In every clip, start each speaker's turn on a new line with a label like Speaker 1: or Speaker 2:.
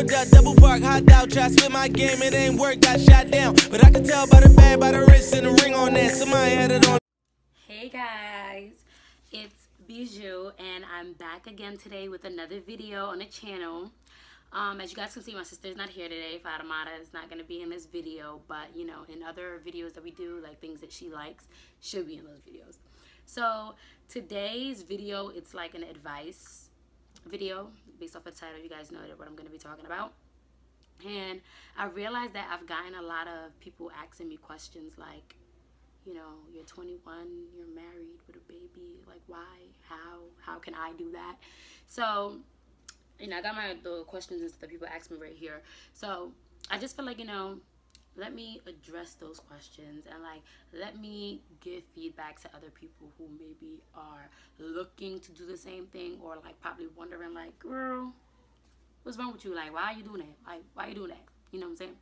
Speaker 1: Pulled out, double park, hot out, try to split my game, it ain't work, got shot down. But I can tell by the bag, by the wrist and the ring on that. Somebody had it on.
Speaker 2: Hey guys, it's Bijou and I'm back again today with another video on the channel. As you guys can see, my sister's not here today. Fatimata is not going to be in this video, but you know, in other videos that we do, like things that she likes, she'll be in those videos. So today's video, it's like an advice video based off the title. You guys know what I'm going to be talking about. And I realized that I've gotten a lot of people asking me questions like, you know, you're 21, you're married with a baby, like why, how can I do that? So, you know, I got the questions and stuff that people ask me right here. So I just feel like, you know, let me address those questions and like let me give feedback to other people who maybe are looking to do the same thing, or like probably wondering like, girl, what's wrong with you? Like, why are you doing that? Like, why are you doing that? You know what I'm saying?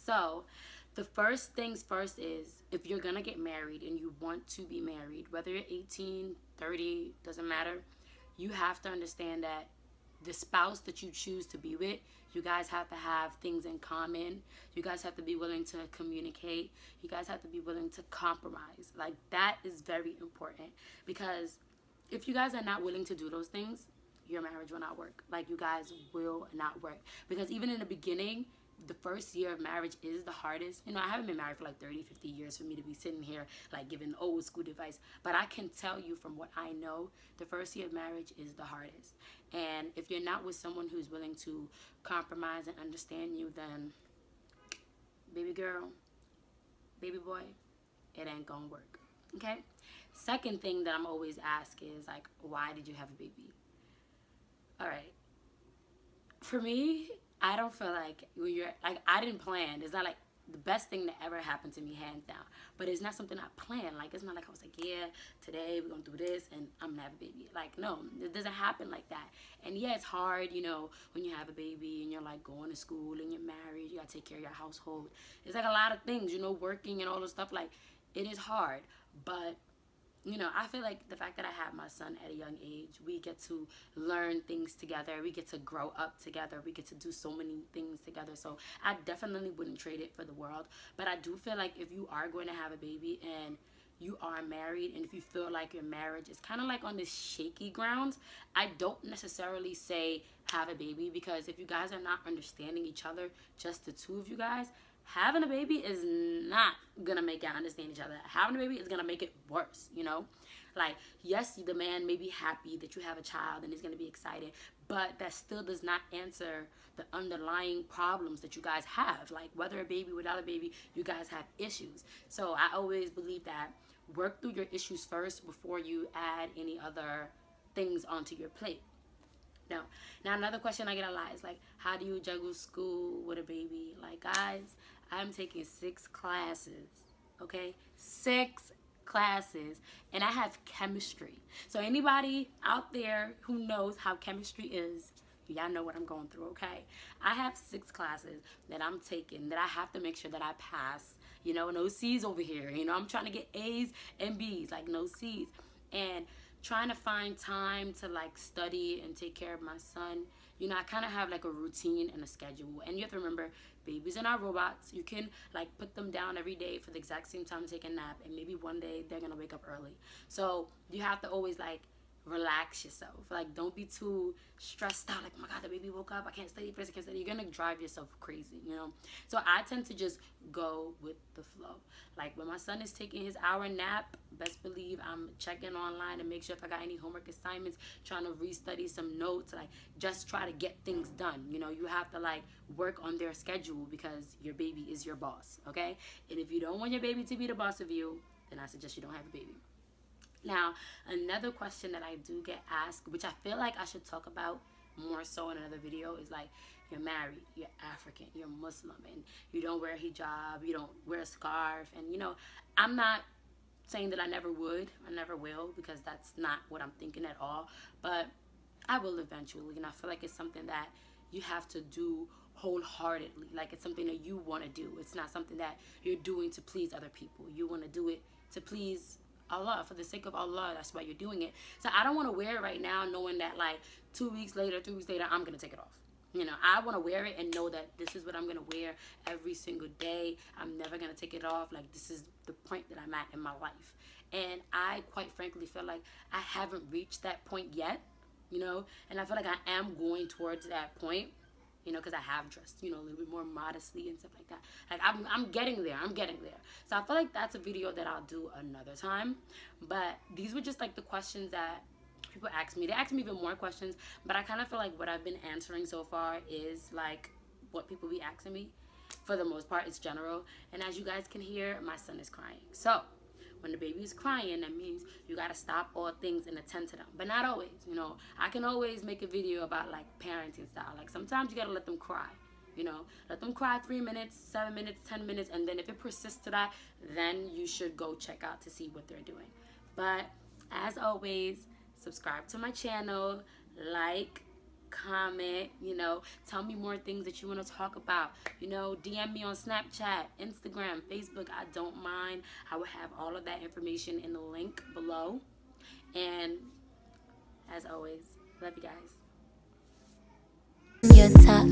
Speaker 2: So the first things first is, if you're gonna get married and you want to be married, whether you're 18, 30, doesn't matter, you have to understand that the spouse that you choose to be with, you guys have to have things in common. You guys have to be willing to communicate. You guys have to be willing to compromise. Like, that is very important, because if you guys are not willing to do those things, your marriage will not work. Like, you guys will not work, because even in the beginning, the first year of marriage is the hardest. You know, I haven't been married for like 30, 50 years for me to be sitting here like giving old school advice. But I can tell you from what I know, the first year of marriage is the hardest. And if you're not with someone who's willing to compromise and understand you, then baby girl, baby boy, it ain't gonna work. Okay? Second thing that I'm always asked is like, why did you have a baby? All right. For me, I don't feel like when you're like, I didn't plan. It's not like the best thing that ever happened to me, hands down. But it's not something I planned. Like, it's not like I was like, yeah, today we're gonna do this and I'm gonna have a baby. Like, no, it doesn't happen like that. And yeah, it's hard, you know, when you have a baby and you're like going to school and you're married, you gotta take care of your household. It's like a lot of things, you know, working and all this stuff. Like, it is hard. But you know, I feel like the fact that I have my son at a young age, we get to learn things together. We get to grow up together. We get to do so many things together. So I definitely wouldn't trade it for the world. But I do feel like if you are going to have a baby and you are married, and if you feel like your marriage is kind of like on this shaky grounds, I don't necessarily say have a baby, because if you guys are not understanding each other, just the two of you guys, having a baby is not gonna make y'all understand each other. Having a baby is gonna make it worse, you know? Like, yes, the man may be happy that you have a child and he's gonna be excited, but that still does not answer the underlying problems that you guys have. Like, whether a baby, without a baby, you guys have issues. So I always believe that work through your issues first before you add any other things onto your plate. Now another question I get a lot is like, how do you juggle school with a baby? Like, guys, I'm taking 6 classes, okay? 6 classes, and I have chemistry. So anybody out there who knows how chemistry is, y'all know what I'm going through, okay? I have 6 classes that I'm taking that I have to make sure that I pass. You know, no C's over here. You know, I'm trying to get A's and B's, like no C's. And trying to find time to like study and take care of my son. You know, I kind of have like a routine and a schedule. And you have to remember, babies are not robots. You can like put them down every day for the exact same time to take a nap, and maybe one day they're gonna wake up early. So you have to always like relax yourself. Like, don't be too stressed out. Like, oh my God, the baby woke up, I can't study, I can't study. You're gonna drive yourself crazy, you know? So I tend to just go with the flow. Like, when my son is taking his hour nap, best believe I'm checking online to make sure if I got any homework assignments, trying to restudy some notes, like just try to get things done. You know, you have to like work on their schedule, because your baby is your boss, okay? And if you don't want your baby to be the boss of you, then I suggest you don't have a baby. Now, another question that I do get asked, which I feel like I should talk about more so in another video, is like, you're married, you're African, you're Muslim, and you don't wear hijab, you don't wear a scarf. And you know, I'm not saying that I never would, I never will, because that's not what I'm thinking at all. But I will eventually, and I feel like it's something that you have to do wholeheartedly. Like, it's something that you want to do. It's not something that you're doing to please other people. You want to do it to please Allah, for the sake of Allah. That's why you're doing it. So I don't want to wear it right now knowing that like 2 weeks later, 3 weeks later, I'm gonna take it off. You know, I want to wear it and know that this is what I'm going to wear every single day. I'm never going to take it off. Like, this is the point that I'm at in my life. And I, quite frankly, feel like I haven't reached that point yet, you know. And I feel like I am going towards that point, you know, because I have dressed, you know, a little bit more modestly and stuff like that. Like, I'm getting there. I'm getting there. So I feel like that's a video that I'll do another time. But these were just, like, the questions that people ask me. They ask me even more questions, but I kind of feel like what I've been answering so far is like what people be asking me. For the most part, it's general. And as you guys can hear, my son is crying. So when the baby is crying, that means you gotta stop all things and attend to them. But not always, you know. I can always make a video about like parenting style. Like sometimes you gotta let them cry. You know, let them cry 3 minutes, 7 minutes, 10 minutes, and then if it persists to that, then you should go check out to see what they're doing. But as always, subscribe to my channel, like, comment, you know, tell me more things that you want to talk about. You know, DM me on Snapchat, Instagram, Facebook. I don't mind. I will have all of that information in the link below. And as always, love you guys. Your time.